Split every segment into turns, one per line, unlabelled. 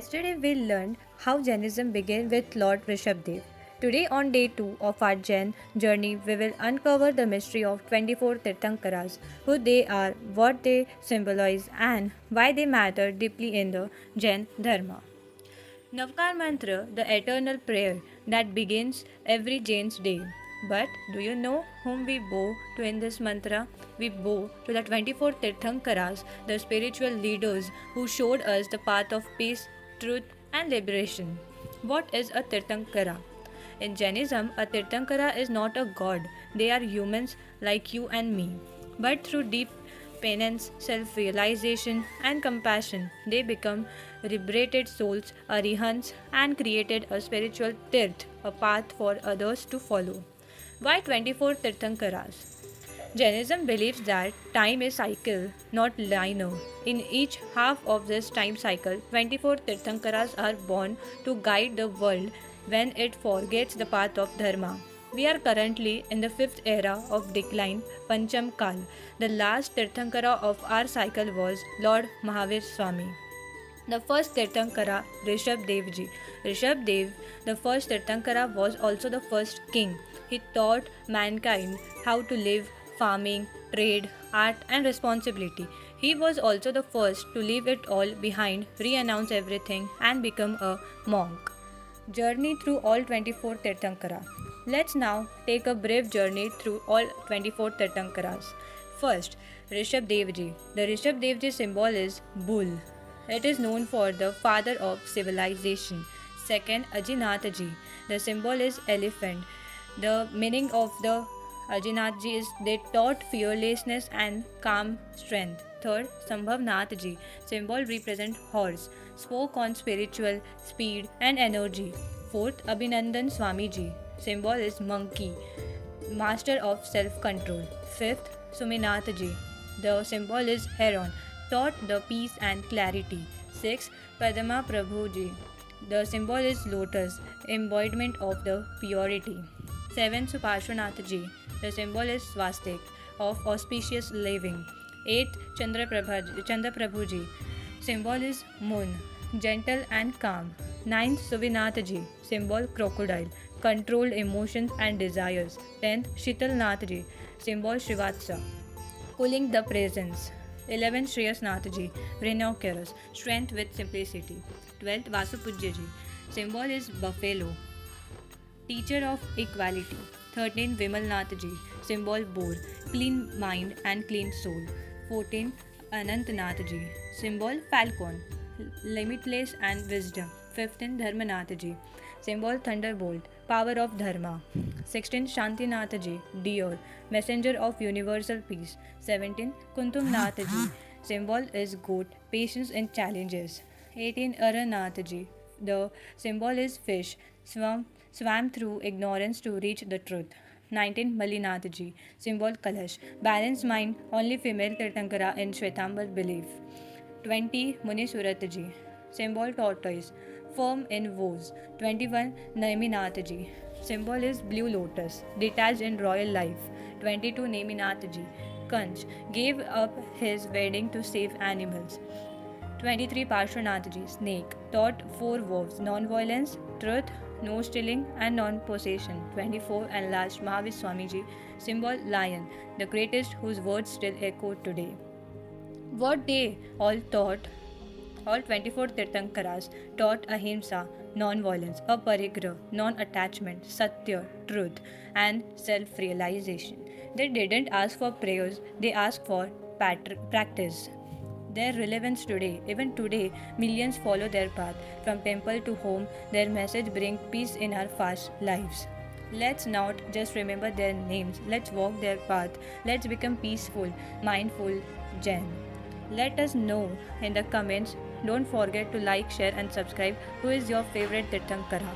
Yesterday we learned how Jainism began with Lord Rishabdev. Today on day 2 of our Jain journey we will uncover the mystery of 24 Tirthankaras, who they are, what they symbolize and why they matter deeply in the Jain Dharma. Navkar Mantra, the eternal prayer that begins every Jain's day. But do you know whom we bow to in this mantra? We bow to the 24 Tirthankaras, the spiritual leaders who showed us the path of peace, truth, and liberation. What is a Tirthankara? In Jainism, a Tirthankara is not a god, they are humans like you and me. But through deep penance, self realization, and compassion, they become liberated souls, arihants, and created a spiritual tirth, a path for others to follow. Why 24 Tirthankaras? Jainism believes that time is cycle, not linear. In each half of this time cycle, 24 Tirthankaras are born to guide the world when it forgets the path of Dharma. We are currently in the fifth era of decline, Pancham Kal. The last Tirthankara of our cycle was Lord Mahavir Swami. The first Tirthankara, Rishabh Devji. Rishabh Dev, the first Tirthankara, was also the first king. He taught mankind how to live, farming, trade, art, and responsibility. He was also the first to leave it all behind, renounce everything, and become a monk. Journey through all 24 Tirthankara. Let's now take a brief journey through all 24 Tirthankaras. First, Rishabh Devji. The Rishabh Devji symbol is bull. It is known for the father of civilization. Second, Ajinathji. The symbol is elephant. The meaning of the Ajinathji is they taught fearlessness and calm strength. Third, Sambhavnathji. Symbol represent horse. Spoke on spiritual speed and energy. Fourth, Abhinandan Swamiji. Symbol is monkey. Master of self-control. Fifth, Suminathji. The symbol is heron. Taught the peace and clarity. Sixth, Padma Prabhuji. The symbol is lotus, embodiment of the purity. 7. Supashwanathji. The symbol is swastik, of auspicious living. 8. Chandra Prabhuji. Symbol is moon, gentle and calm. 9th. Suvinathji. Symbol crocodile, controlled emotions and desires. 10th. Shitalnathji. Symbol Shivatsa, cooling the presence. 11th. Shreyasnathji. Rhinoceros, strength with simplicity. 12th. Vasupujyaji. Symbol is buffalo, teacher of equality. 13th. Vimalnathji. Symbol boar, clean mind and clean soul. 14th. Anantnathji. Symbol falcon, limitless and wisdom. 15th. Dharmanathji. Symbol thunderbolt, power of dharma. 16th. Shantinathji. Deer, messenger of universal peace. 17th. Kuntumnathji. Symbol is goat, patience in challenges. 18th. Aranathji. The symbol is fish, swam through ignorance to reach the truth. 19th. Malinathji. Symbol Kalash, balanced mind, only female Tirthankara in Shwetambar belief. 20. Munisuratji. Symbol tortoise, firm in vows. 21. Neminathji. Symbol is blue lotus, detached in royal life. 22. Neminathji. Kanch gave up his wedding to save animals. 23. Parshvanathji. Snake, taught 4 vows: non-violence, truth, no stealing, and non-possession. 24. And last, Mahavir Swamiji. Symbol lion, the greatest whose words still echo today. What they all taught, all 24 Tirthankaras taught ahimsa, non-violence, aparigraha, non-attachment, satya, truth, and self-realization. They didn't ask for prayers, they asked for practice. Their relevance today, even today, millions follow their path. From temple to home, their message brings peace in our fast lives. Let's not just remember their names, let's walk their path. Let's become peaceful, mindful Jain. Let us know in the comments. Don't forget to like, share, and subscribe. Who is your favorite Tirthankara?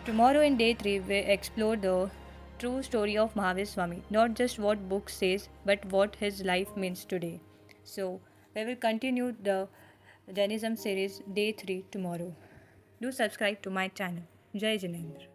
Tomorrow in day 3, we explore the true story of Mahavir Swami. Not just what book says, but what his life means today. So, we will continue the Jainism series day 3 tomorrow. Do subscribe to my channel. Jai Jinendra.